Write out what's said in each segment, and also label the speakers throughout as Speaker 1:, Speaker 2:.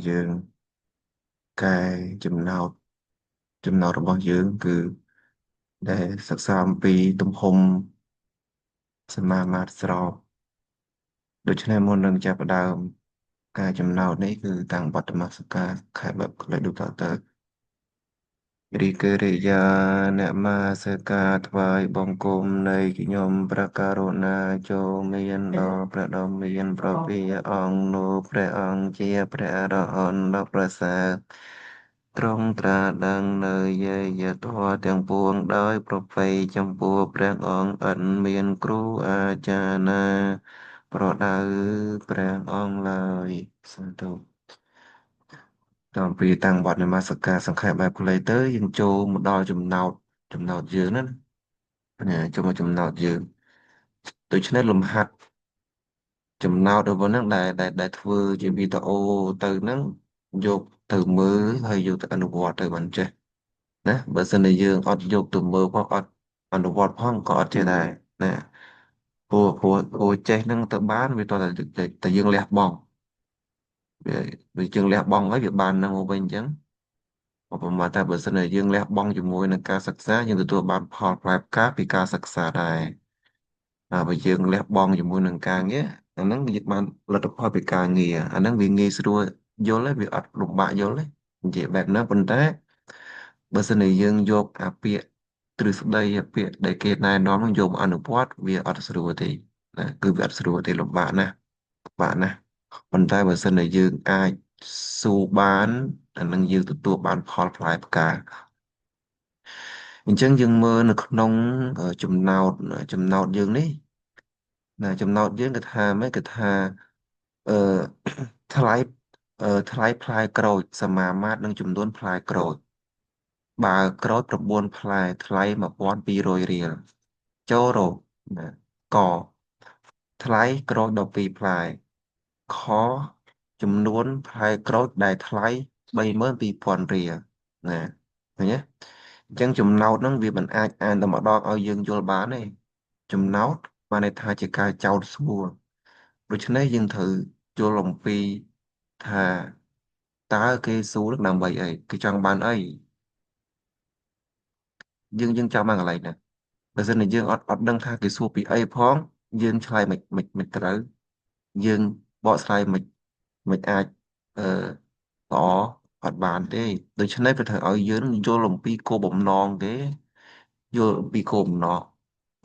Speaker 1: យើងកែចំណោទរបស់យើងគឺដែលសិក្សាអំពីទំហំសមាមាត្រស្របដូច្នេះមុននឹងចាប់ផ្ដើមការចំណោទនេះគឺតាំងបឋមសិក្ខាខែបែបខ្លីដូចតទៅរីកេរិយាអ្នកមាសិកាថ្វាយបង្គំនៃខ្ញុំព្រះករុណាចូលមានដល់ព្រះដ៏មានព្រះភិយអង្គនោះព្រះអង្គជាព្រះអរហន្តដ៏ប្រសើរទ្រង់ត្រាស់ដឹងនៅយាយធម៌ទាំងពួងដោយប្រពៃចំពោះព្រះអង្គឥតមានគ្រូអាចារ្យណាប្រដៅព្រះអង្គឡើយសាធុតពីតាំងវត្តនមស្ការសង្ខេបបែបខ្លីទៅយើងចូលមកដល់ចំណោទយើងណាចូលមកចំណោទយើងដូច្នេះលំហាត់ចំណោទរបស់ហ្នឹងដែលធ្វើជាវីដេអូទៅហ្នឹងយកទៅមើលហើយយកទៅអនុវត្តទៅមិនចេះណាបើសិនជាយើងអត់យកទៅមើលផងអត់អនុវត្តផងក៏អត់ចេះដែរណាព្រោះចេះហ្នឹងទៅបានវាតតែយើងលះបង់វាវាយើងលះបង់ហើយវាបានហ្នឹងមកវិញអញ្ចឹង ឧបមាថាបើសិនជាយើងលះបង់ជាមួយនឹងការសិក្សាយើងទទួលបានផលផ្លែផ្កាពីការសិក្សាដែរបើយើងលះបង់ជាមួយនឹងការងារអាហ្នឹងយើងបានលទ្ធផលពីការងារអាហ្នឹងវាងាយស្រួលយល់ទេវាអត់លំបាកយល់ទេនិយាយបែបហ្នឹងប៉ុន្តែបើសិនជាយើងយកអាពាក្យទ្រឹស្ដីអាពាក្យដែលគេណែនាំហ្នឹងយកមកអនុវត្តវាអត់ស្រួលទេណាគឺវាអត់ស្រួលទេលំបាកណាស់លំបាកណាស់ប៉ុន្តែបើសិនជាយើងអាចស៊ូបានអានឹងយើងទទួលបានផលផ្លែផ្កា អញ្ចឹងយើងមើលនៅក្នុងចំណោទយើងនេះណាចំណោទយើងគឺថាម៉េចគឺថាអឺថ្លៃថ្លៃផ្លែក្រូចសមាមាត្រនឹងចំនួនផ្លែក្រូចបើក្រូច9ផ្លែថ្លៃ1200រៀលចូលរកណាកថ្លៃក្រូច12ផ្លែខចំនួនផ្លែក្រូចដែលថ្លៃ32000រៀលណាឃើញទេអញ្ចឹងចំណោទហ្នឹងវាមិនអាចអានតែម្ដងឲ្យយើងយល់បានទេចំណោទបានន័យថាជាការចោទសួរដូច្នេះយើងត្រូវយល់អំពីថាតើគេសួរនឹងដើម្បីអីគេចង់បានអីយើងចាំបានកន្លែងណាបើសិនជាយើងអត់ដឹងថាគេសួរពីអីផងយើងឆ្លើយមិនត្រូវយើងបកស្រាយមិនអាចអឺល្អអត់បានទេដូច្នេះវាត្រូវឲ្យយើងយល់អំពីគោលបំណងគេយល់អំពីគោលបំណង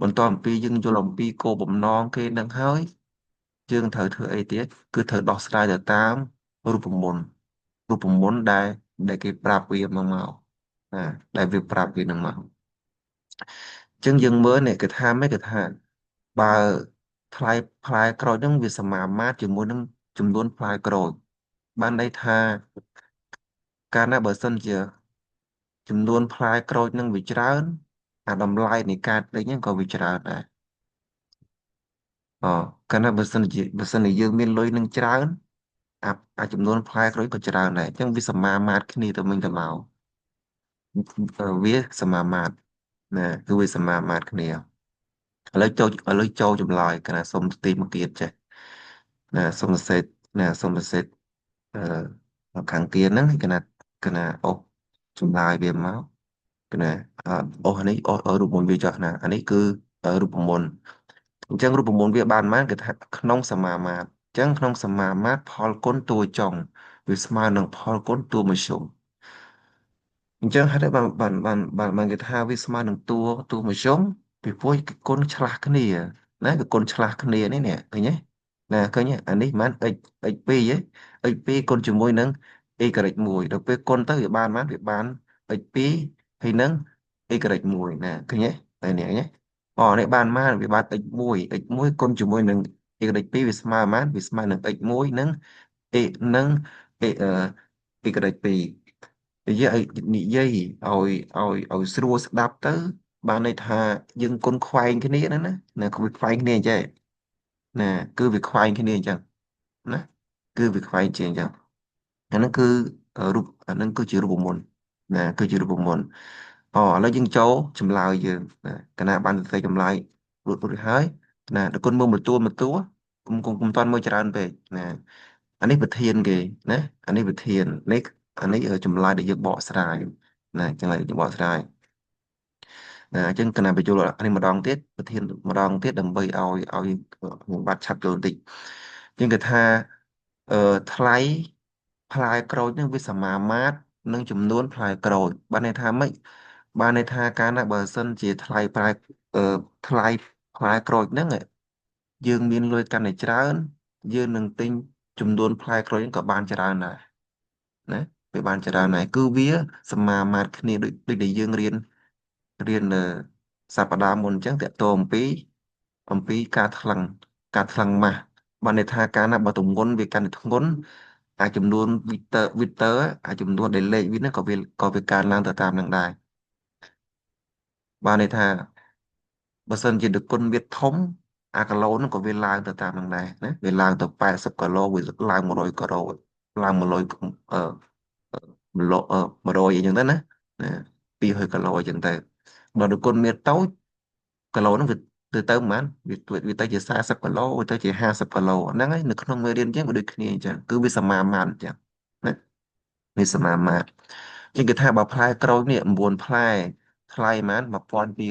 Speaker 1: បន្ទាប់អំពីយើងយល់អំពីគោលបំណងគេនឹងហើយយើងត្រូវធ្វើអីទៀតគឺត្រូវដោះស្រាយទៅតាមរូបមន្តដែលគេប្រាប់វាមកណាដែលវាប្រាប់វានឹងមកអញ្ចឹងយើងមើលនេះគេថាម៉េចគេថាបើផ្លែផ្លែក្រូចហ្នឹងវាសមាមាត្រជាមួយនឹងចំនួនផ្លែក្រូចបានន័យថាកាលណាបើសិនជាចំនួនផ្លែក្រូចហ្នឹងវាច្រើនអាតម្លៃនៃការទិញហ្នឹងក៏វាច្រើនដែរអកាលណាបើសិនជាយើងមានលុយនឹងច្រើនអាចំនួនផ្លែក្រូចក៏ច្រើនដែរអញ្ចឹងវាសមាមាត្រគ្នាទៅវិញទៅមកវាសមាមាត្រណាគឺវាសមាមាត្រគ្នាឥឡូវចូលចម្លើយកណាសុំទីមកទៀតចេះណាសុំសរសេរណាសុំសរសេរខាងទៀតហ្នឹងកណាអូសចម្លើយវាមកកណាអូសនេះអូសរូបមន្តវាចុះណាអានេះគឺរូបមន្តអញ្ចឹងរូបមន្តវាបានមកគឺថាក្នុងសមាមាត្រអញ្ចឹងក្នុងសមាមាត្រផលគុណតួចុងវាស្មើនឹងផលគុណតួមធ្យម អញ្ចឹងហេតុតែបានគេថាវាស្មើនឹងតួមធ្យមពីព្រោះគឺគុណឆ្លាស់គ្នាណាគឺគុណឆ្លាស់គ្នានេះឃើញទេណាឃើញទេអានេះមិន x 2ហ៎ x 2គុណជាមួយនឹង y 1ដល់ពេលគុណទៅវាបាន x 2ហើយនឹង y 1ណាឃើញទេហើយនេះឃើញទេនេះវាបាន x 1គុណជាមួយនឹង y 2វាស្មើប៉ុន្មានវាស្មើនឹង x 1នឹង y នឹង y y 2និយាយឲ្យស្រួលស្ដាប់ទៅបានន័យថាយើងគុណខ្វែងគ្នាណាគឺវាខ្វែងគ្នាអញ្ចឹងណាគឺវាខ្វែងគ្នាអញ្ចឹងណាគឺវាខ្វែងជាងអញ្ចឹងអាហ្នឹងគឺអាហ្នឹងគឺជារូបមន្តណាគឺជារូបមន្តឥឡូវយើងចូលចម្លើយយើងណាកាលណាបានសរសេរចម្លើយរួចហើយណាដល់គុណមើលមួយតួកុំតាន់មើលច្រើនពេកណា អានេះប្រធានគេណាអានេះប្រធាននេះអានេះចម្លើយដែលយើងបកស្រាយណាចម្លើយយើងបកស្រាយអញ្ចឹងកណាបញ្យល់អានេះម្ដងទៀតប្រធានម្ដងទៀតដើម្បីឲ្យខ្ញុំបាត់ឆាប់យល់បន្តិចជាងគេថាអឺថ្លៃផ្លែក្រូចនឹងវាសមាមាត្រនឹងចំនួនផ្លែក្រូចបានន័យថាម៉េចបានន័យថាកាលណាបើសិនជាថ្លៃអឺថ្លៃផ្លែក្រូចហ្នឹងយើងមានលុយកាន់តែច្រើនយើងនឹងទិញចំនួនផ្លែក្រូចហ្នឹងក៏បានច្រើនដែរណាវាបានច្រើនដែរគឺវាសមាមាត្រគ្នាដូចដែលយើងរៀនសប្តាហ៍មុនអញ្ចឹងតកតអំពីការថ្លឹងម៉ាស់បានន័យថាកាលណាបើទម្ងន់វាកាន់តែធ្ងន់អាចចំនួនវីទ័រអាចចំនួនដែលលេខវាហ្នឹងក៏វាកើនឡើងទៅតាមនឹងដែរបានន័យថាបើសិនជាតគុណវាធំអាគីឡូហ្នឹងក៏វាឡើងទៅតាមនឹងដែរណាវាឡើងទៅ80គីឡូវាឡើង100គីឡូឡើង100អឺ100អញ្ចឹងទៅណា200គីឡូអញ្ចឹងទៅបើតគុណវាតូចគីឡូហ្នឹងវាទៅប្រហែលវាទៅជា40គីឡូវាទៅជា50គីឡូហ្នឹងហើយនៅក្នុងមេរៀនអញ្ចឹងវាដូចគ្នាអញ្ចឹងគឺវាសមាមាត្រអញ្ចឹងណាវាសមាមាត្រជាងគេថាបើផ្លែក្រូចនេះ9ផ្លែថ្លៃប៉ុន្មាន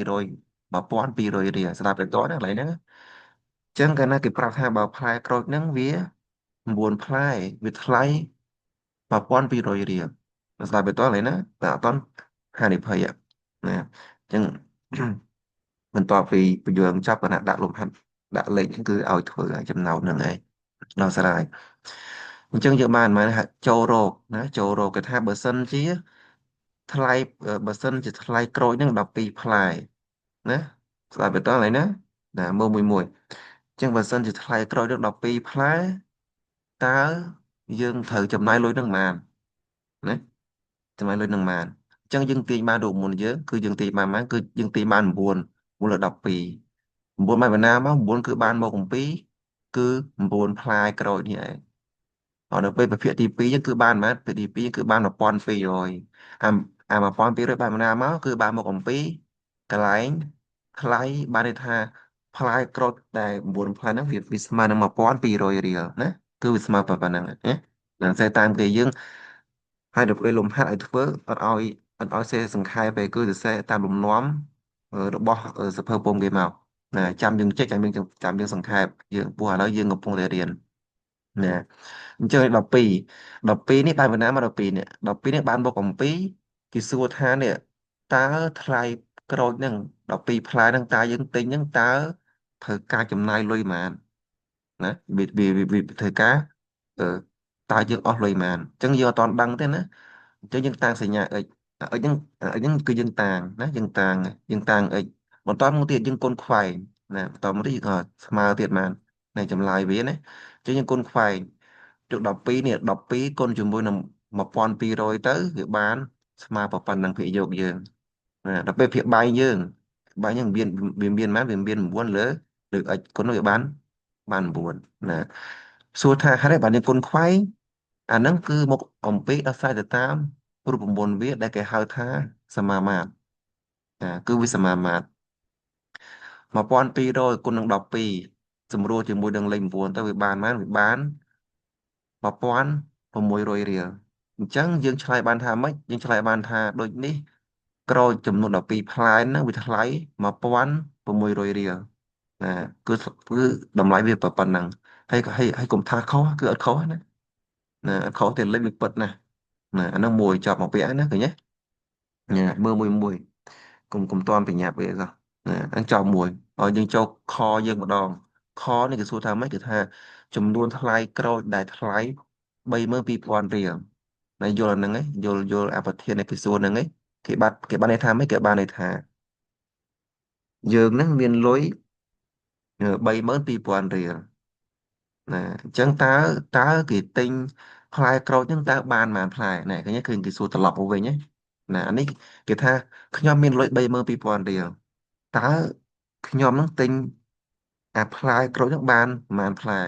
Speaker 1: 1200រៀលស្ដាប់ទៅតណាកន្លែងហ្នឹងអញ្ចឹងកាលណាគេប្រាប់ថាបើផ្លែក្រូចហ្នឹងវា9ផ្លែវាថ្លៃ1200រៀលស្ដាប់ទៅតកន្លែងណាតែអត់តន់ហានិភ័យណាអញ្ចឹងបន្ទាប់ពីបញ្យល់ចប់គណៈដាក់លំហាត់ដាក់លេខហ្នឹងគឺឲ្យធ្វើឲ្យចំណោទនឹងឯងដល់ស្រាយអញ្ចឹងយើងបានមកហាក់ចូលរកណាចូលរកគេថាថ្លៃបើសិនជាថ្លៃក្រូចហ្នឹង12ផ្លែណាស្ដាប់បន្តឡើយណាមើលមួយអញ្ចឹងបើសិនជាថ្លៃក្រូចហ្នឹង12ផ្លែតើយើងត្រូវចំណាយលុយនឹងប៉ុន្មានណាចំណាយលុយនឹងប៉ុន្មានអញ្ចឹងយើងទាញបានរូបមន្តយើងគឺយើងទាញបានប៉ុន្មានគឺយើងទាញបាន9 9លើ12 9បានបណ្ណាមក9គឺបានមក7គឺ9ផ្លែក្រូចនេះឯងអត់ដល់ពេលប្រភេទទី2ហ្នឹងគឺបានប៉ុន្មានប្រភេទទី2គឺបាន1200អា1200បានបណ្ណាមកគឺបានមក7កន្លែងថ្លៃបានន័យថាផ្លែក្រូចដែល9ផ្លែហ្នឹងវាស្មើនឹង1200រៀលណាគឺវាស្មើប៉ុណ្ណឹងណានឹងសេតាមគេយើងហើយដល់ពេលលំហាត់ឲ្យធ្វើអត់ឲ្យសេសង្ខេបទេគឺសរសេរតាមលំនាំរបស់សៀវភៅពុំគេមកណាចាំយើងចេះចាំយើងសង្ខេបយើងព្រោះឥឡូវយើងកំពុងតែរៀនណាអញ្ចឹង12នេះបានបណ្ណាមក12នេះ12នេះបានបូក7គេសួរថានេះតើថ្លៃក្រូចហ្នឹង12ផ្លែហ្នឹងតើយើងទិញហ្នឹងតើត្រូវការចំណាយលុយប៉ុន្មានណាវាត្រូវការអឺតើយើងអស់លុយប៉ុន្មានអញ្ចឹងយើងអត់ទាន់ដឹងទេណាអញ្ចឹងយើងតាំងសញ្ញាអិចអិចហ្នឹងគឺយើងតាំងណាយើងតាំងអិចបន្តមកទៀតយើងគុណខ្វែងណាបន្តមកទៀតយើងស្មើទៀតប៉ុន្មាននៃចម្លើយវាណាអញ្ចឹងយើងគុណខ្វែងចុះ12នេះ12គុណជាមួយនឹង1200ទៅវាបានស្មើប៉ុណ្ណឹងភាគយកយើងណាដល់ពេលភាគបាយយើងវាមានប៉ុន្មានវាមាន9លើអិចគុណនោះវាបាន9ណាសួរថាហេតុអីបានយើងគុណខ្វែងអាហ្នឹងគឺមកអំពីដោះស្រាយទៅតាមរូបមន្តវាដែលគេហៅថាសមាមាត្រគឺវាសមាមាត្រ1200គុណនឹង12សម្រួលជាមួយនឹងលេខ9ទៅវាបានប៉ុន្មានវាបាន1600រៀលអញ្ចឹងយើងឆ្លើយបានថាម៉េចយើងឆ្លើយបានថាដូចនេះក្រូចចំនួន12ផ្លែហ្នឹងវាថ្លៃ1600រៀលណាគឺតម្លៃវាប៉ុណ្ណឹងហើយកុំថាខុសគឺអត់ខុសណាអត់ខុសទេលេខវាពិតណាណាអាហ្នឹងមួយចប់មកពាក្យណាឃើញទេញ៉ាមើលមួយកុំតាន់ប្រញាប់វាសោះណាអញ្ចឹងចប់មួយឲ្យយើងចូលខយើងម្ដងខនេះគេសួរថាម៉េចគឺថាចំនួនថ្លៃក្រូចដែលថ្លៃ32000រៀលណាយល់អាហ្នឹងឯងយល់អបធាននៃគេសួរហ្នឹងឯងគេបានន័យថាម៉េចគេបានន័យថាយើងហ្នឹងមានលុយ32000រៀលណាអញ្ចឹងតើគេទិញផ្លែក្រូចហ្នឹងតើបានប៉ុន្មានផ្លែណែឃើញទេឃើញគេសួរត្រឡប់មកវិញណាអានេះគេថាខ្ញុំមានលុយ32000រៀលតើខ្ញុំនឹងទិញអាផ្លែក្រូចហ្នឹងបានប៉ុន្មានផ្លែ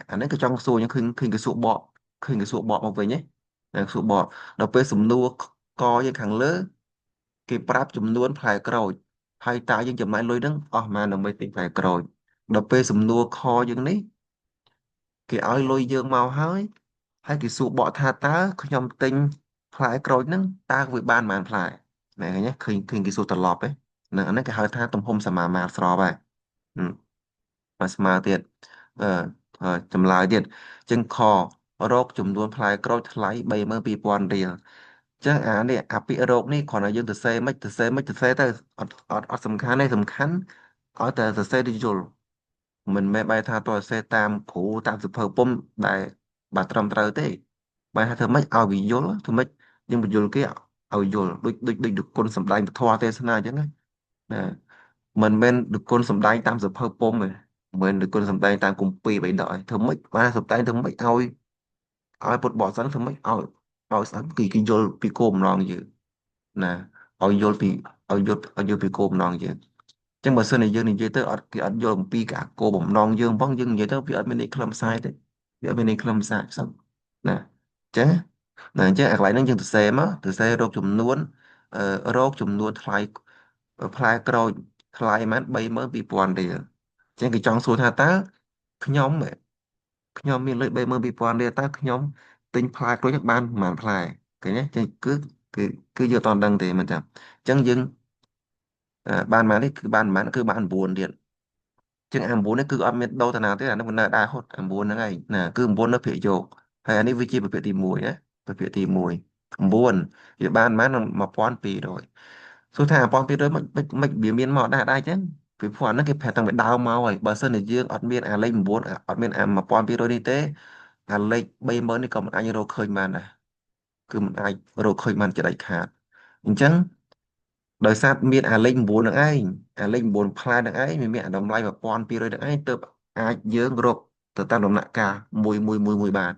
Speaker 1: អានេះក៏ចង់សួរខ្ញុំឃើញគេសួរបកឃើញគេសួរបកមកវិញសួរបកដល់ពេលសំណួរកយើងខាងលើគេប្រាប់ចំនួនផ្លែក្រូចហើយតើយើងចំណាយលុយហ្នឹងអស់ប៉ុន្មានដើម្បីទិញផ្លែក្រូចដល់ពេលសំណួរខយើងនេះ គេឲ្យលុយយើងមកហើយគេសួរបកថាតើខ្ញុំទិញផ្លែក្រូចហ្នឹងតើវាបានប៉ុន្មានផ្លែណែឃើញទេឃើញគេសួរត្រឡប់ឯហ្នឹងអាហ្នឹងគេហៅថាទំហំសមាមាត្រស្របហើយមកស្មើទៀតអឺចម្លើយទៀតចឹងខរកចំនួនផ្លែក្រូចថ្លៃ32,000 រៀលចឹងអានេះអាពាក្យរកនេះគ្រាន់តែយើងទៅសេមិនទៅសេមិនទៅសេទៅអត់សំខាន់ទេសំខាន់ឲ្យតែសរសេរទៅយល់មិនមែនបែរថាតើសរសេរតាមគ្រូតាមសៀវភៅពុំដែលបាទត្រឹមត្រូវទេបែរថាធ្វើម៉េចឲ្យវាយល់ធ្វើម៉េចយើងបញ្យល់គេឲ្យយល់ដូចគុណសម្ដែងពធទេសនាអញ្ចឹងណាណាមិនមែនដូចគុណសម្ដែងតាមសៀវភៅពុំទេមិនមែនដូចគុណសម្ដែងតាមគម្ពីរបិដកទេធ្វើម៉េចបានសម្ដែងធ្វើម៉េចឲ្យពុទ្ធបរិស័ទធ្វើម៉េចឲ្យស្ដាប់គេយល់ពីគោលបំណងយើងណាឲ្យយល់ពីឲ្យយល់ពីគោលបំណងយើងចឹងបើសិនជាយើងនិយាយទៅគេអត់យល់អំពីការគោលបំណងយើងផងយើងនិយាយទៅវាអត់មានន័យខ្លឹមសារទេវាអត់មានន័យខ្លឹមសារសោះណាចឹងអញ្ចឹងអាកន្លែងហ្នឹងយើងសរសេរមកសរសេររកចំនួនរកចំនួនថ្លៃផ្លែក្រូចថ្លៃហ្មង32,000 រៀលចឹងគេចង់សួរថាតើខ្ញុំខ្ញុំមានលុយ32,000 រៀលតើខ្ញុំទិញផ្លែក្រូចបានប្រហែលផ្លែឃើញទេចឹងគឺយើងអត់ដឹងទេមែនទេអញ្ចឹងយើងបានប៉ុន្មាននេះគឺបានប៉ុន្មានគឺបាន9ទៀតជាងអា9នេះគឺអត់មានដូរតាណាទេអានោះមិននៅដែរហត់អា9ហ្នឹងឯងណាគឺ9នៅភាគយកហើយអានេះវាជាប្រភេទទី1ណាប្រភេទទី1 9វាបានប៉ុន្មាន1200សួរថា1200មិនវាមានមកដែរចឹងពីព្រោះអាហ្នឹងគេប្រាប់តាំងពីដើមមកហើយបើសិនជាយើងអត់មានអាលេខ9អត់មានអា1200នេះទេអាលេខ30000នេះក៏មិនអាចរកឃើញបានដែរគឺមិនអាចរកឃើញបានជាដាច់ខាតអញ្ចឹងដោយសារមានអាលេខ9នឹងឯងអាលេខ9ផ្លែនឹងឯងវាមានអាតម្លៃ1200នឹងឯងទើបអាចយើងរកទៅតាមដំណាក់កាលមួយបាន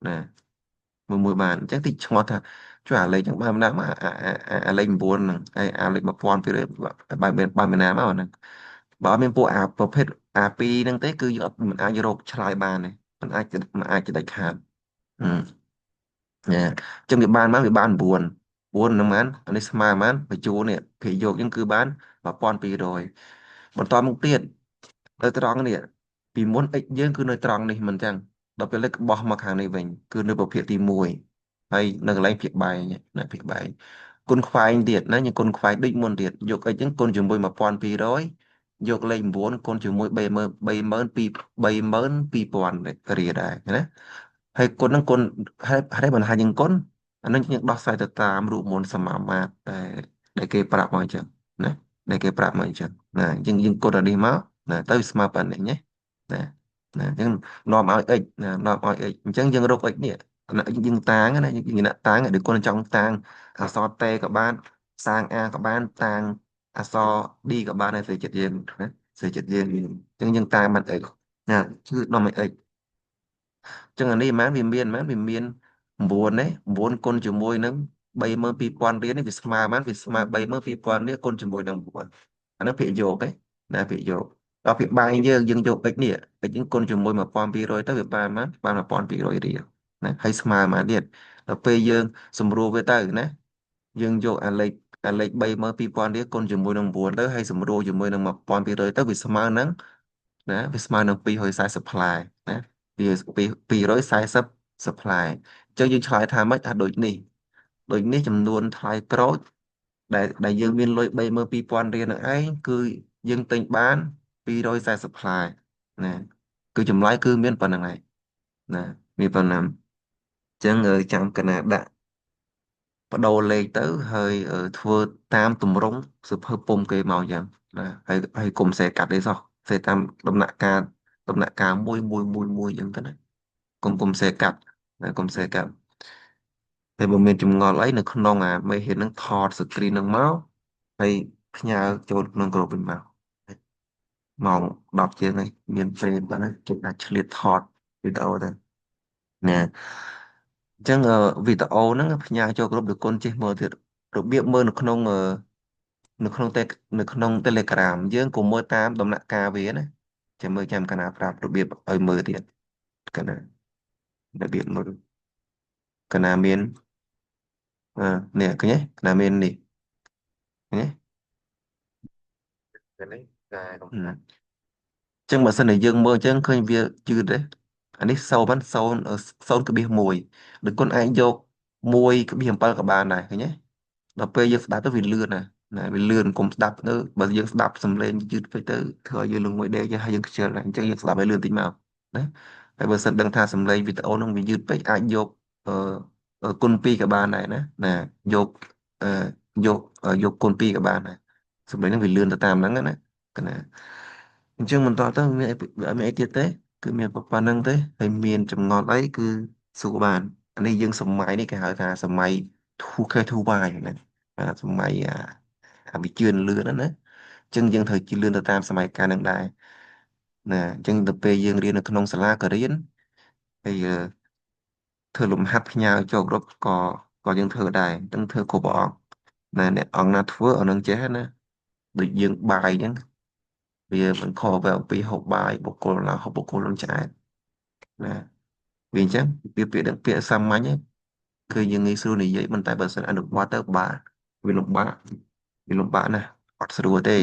Speaker 1: ណាមួយបានអញ្ចឹងទីឆ្ងល់ថាជួយអាលេខហ្នឹងបានណាមកអាលេខ9ហ្នឹងហើយអាលេខ1200បានណាមកហ្នឹងបើអត់មានពួកអាប្រភេទអា2ហ្នឹងទេគឺយើងអត់មិនអាចរកឆ្លើយបានទេមិនអាចជាដាច់ខាតអឺ ណាអញ្ចឹងវាបាន9ហ្នឹងបានអានេះស្មើបានបញ្ចូលនេះភាគយកហ្នឹងគឺបាន1200បន្តមកទៀតនៅត្រង់នេះពីមុន x យើងគឺនៅត្រង់នេះមិនអញ្ចឹងដល់ពេលលើកបោះមកខាងនេះវិញគឺនៅប្រភេទទី1ហើយនៅកន្លែងភាគបែងណាភាគបែងគុណខ្វែងទៀតណាយើងគុណខ្វែងដូចមុនទៀតយក x ហ្នឹងគុណជាមួយ1200យកលេខ9គុណជាមួយ32,000 រៀលដែរណាហើយគុណហ្នឹងគុណហើយមិនថាយើងគុណ អានឹងយើងដោះស្រាយទៅតាមរូបមន្តសមាមាត្រដែលគេប្រាប់មកអញ្ចឹងណាដែលគេប្រាប់មកអញ្ចឹងណាយើងកត់អានេះមកណាទៅវាស្មើប៉ុណ្្នេះណាណាណាអញ្ចឹងនាំឲ្យ x ណានាំឲ្យ x អញ្ចឹងយើងរក x នេះយើងតាងណាយើងដាក់តាងដូចគាត់ចង់តាងអក្សរតេក៏បានសាង a ក៏បានតាងអក្សរ d ក៏បានដែរសេចក្ដីយើងណាសេចក្ដីយើងអញ្ចឹងយើងតាងបាន x ណាគឺនាំឲ្យ x ចឹងអានេះវាមាន9ណា9គុណជាមួយនឹង32,000 រៀលនេះវាស្មើវាស្មើ32,000រៀលគុណជាមួយនឹង9អានោះភាគយកទេណាភាគយកដល់ភាគបែងយើងយក x នេះ x នេះគុណជាមួយ1200ទៅវាបាន1200 រៀលណាហើយស្មើមកទៀតដល់ពេលយើងសម្រួលវាទៅណាយើងយកអាលេខ32,000 រៀលគុណជាមួយនឹង9ទៅហើយសម្រួលជាមួយនឹង1200ទៅវាស្មើនឹងណាវាស្មើនឹង240ផ្លែណា វា240 supply អញ្ចឹងយើងឆ្លើយថាម៉េចថាដូចនេះចំនួនថ្លៃក្រូចដែលយើងមានលុយ32,000 រៀលនឹងឯងគឺយើងទិញបាន240ផ្លែណាគឺចម្លើយគឺមានប៉ុណ្្នឹងឯងណាមានប៉ុណ្្នឹងអញ្ចឹងចាំកណាដាក់បដូរលេខទៅហើយធ្វើតាមទម្រង់សៀវភៅពុម្ពគេមកអញ្ចឹងណាហើយកុំសេកាត់ទេសោះសេតាមដំណាក់កាលមួយអញ្ចឹងទៅណា កុំសេកាត់ណាកុំសេកាត់តែបើមានចម្ងល់អីនៅក្នុងអាមេរៀនហ្នឹងថត screen ហ្នឹងមកហើយផ្ញើចូលក្នុងក្រុមវិញមកម៉ោង10ជាងហើយមានពេលប៉ុណ្ណឹងជិតតែឆ្លៀតថតវីដេអូទៅណាអញ្ចឹងវីដេអូហ្នឹងផ្ញើចូលក្រុមដូចគុណចេះមើលទៀតរបៀបមើលនៅក្នុងតែនៅក្នុង Telegram យើងក៏មើលតាមដំណាក់កាលវាណាចាំមើលចាំកណាប្រាប់របៀបឲ្យមើលទៀតកណារបៀបមើលកណាមាននេះឃើញទេកណាមាននេះឃើញទេឃើញទេតែអញ្ចឹងបើសិនជាយើងមើលអញ្ចឹងឃើញវាយឺតទេ អានេះសូនបាន0.1ឬគុណឯងយក1.7ក៏បានដែរឃើញទេដល់ពេលយើងស្ដាប់ទៅវាលឿនណាវាលឿនកុំស្ដាប់ទៅបើយើងស្ដាប់សំឡេងយឺតពេកទៅធ្វើឲ្យយើងលងមួយដេកហើយយើងខ្ជិលណាអញ្ចឹងយើងស្ដាប់ឲ្យលឿនតិចមកណាហើយបើសិនដឹងថាសំឡេងវីដេអូនោះវាយឺតពេកអាចយកអឺគុណ2ក៏បានដែរណាយកអឺយកគុណ2ក៏បានដែរសំឡេងហ្នឹងវាលឿនទៅតាមហ្នឹងណាកណាអញ្ចឹងបន្តទៅមានអីទៀតទេគឺមានប៉ុណ្្នឹងទេហើយមានចម្ងល់អីគឺសួរបានអានេះយើងសម័យនេះគេហៅថាសម័យ 2K2Y ណាសម័យវាជឿនលឿនណាអញ្ចឹងយើងត្រូវជឿនលឿនទៅតាមសម័យកាលនឹងដែរណាអញ្ចឹងទៅពេលយើងរៀននៅក្នុងសាលាក៏រៀនហើយធ្វើលំហាត់ផ្ញើចូលគ្រប់ក៏យើងធ្វើដែរទាំងធ្វើគ្រប់ព្រះអង្គណាអ្នកអង្គណាធ្វើអស់នឹងចេះណាដូចយើងបាយអញ្ចឹងវាមិនខុសពីអំពីហូបបាយបុគ្គលណាហូបបុគ្គលនឹងឆ្អែតណាវាអញ្ចឹងវាពាក្យសាមញ្ញឯងគឺយើងងាយស្រួលនិយាយប៉ុន្តែបើសិនអនុវត្តទៅបាទវាលំបាកវាលំបាកណាស់អត់ស្រួលទេ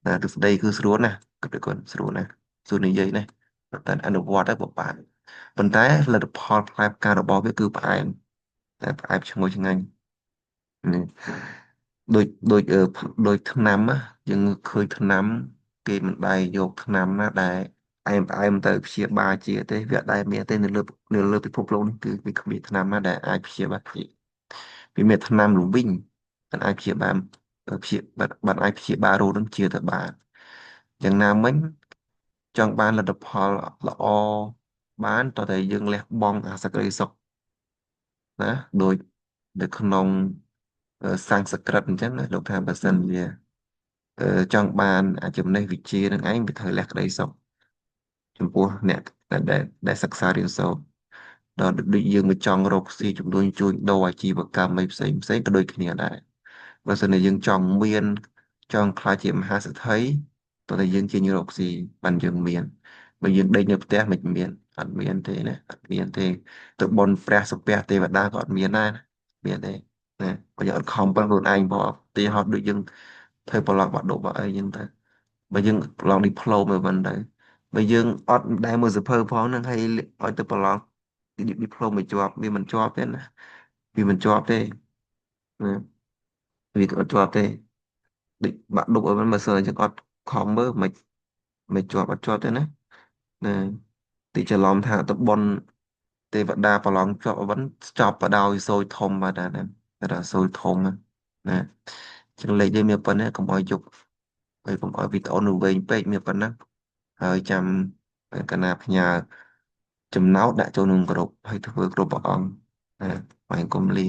Speaker 1: ណាទស្សន័យគឺស្រួលណាស់គិតទៅគាត់ស្រួលណាស់ស្រួលនិយាយណាស់តែអនុវត្តទៅពិបាកប៉ុន្តែផលិតផលផ្លែផ្ការបស់វាគឺផ្អែមតែផ្អែមឈ្ងុយឆ្ងាញ់នេះដូចថ្នាំណាយើងឃើញថ្នាំគេមិនដែលយកថ្នាំណាដែលផ្អែមទៅព្យាបាលជាទេវាអត់ដែលមានទេនៅលើពិភពលោកនេះគឺវាគ្មានថ្នាំណាដែលអាចព្យាបាលជាវាមានថ្នាំល្វីងมันអាចព្យាបាលបានអាចព្យាបាលរោគនឹងជាទៅបានយ៉ាងណាមិញចង់បានលទ្ធផលល្អបានតើតែយើងលះបង់អាសក្តិសុខណាដោយនៅក្នុងសំស្ក្រឹតអញ្ចឹងណាលោកថាបើសិនជាចង់បានអាចំណេះវិជ្ជានឹងឯងវាត្រូវលះក្តីសុខចំពោះអ្នកដែលសិក្សារៀនសូត្រដល់ដូចយើងមកចង់រកស៊ីជំនួញជួញដូរអាជីវកម្មអីផ្សេងក៏ដូចគ្នាដែរបើសិនជាយើងចង់ខ្លាចជាមហាសេដ្ឋីតើតែយើងជាញរកស៊ីបានយើងមានបើយើងដេកនៅផ្ទះមិនមានអត់មានទេណាអត់មានទេទៅបន់ព្រះសុភ័ក្រទេវតាក៏អត់មានដែរណាមានទេណាបើយើងអត់ខំប្រឹងខ្លួនឯងបងទីហោះដូចយើងធ្វើប្រឡងបាក់ឌុបបាក់អីចឹងទៅបើយើងប្រឡងឌីប្លូមទៅមិនទៅបើយើងអត់ដែលមើលសៀវភៅផងហ្នឹងហើយឲ្យទៅប្រឡងឌីប្លូមមិនជាប់វាមិនជាប់ទេណាវាមិនជាប់ទេណាវាក៏អត់ជាប់ទេដូចបាក់ឌុបឲ្យមិនបើសិនជាអត់ខំមើលមិនជាប់អត់ជាប់ទេណាណាទីច្រឡំថាទៅបនទេវតាប្រឡងជាប់អវិនចប់បដោយសូរធំបាទណាតែថាសូរធំណាចឹងលេខយើងមានប៉ុណ្ណេះកុំឲ្យយកហើយកុំឲ្យវីដេអូនោះវែងពេកមានប៉ុណ្ណឹងហើយចាំកណាផ្ញើចំណោទដាក់ចូលក្នុងក្រុមហើយធ្វើគ្រប់ព្រះអង្គណាបាយកុំលា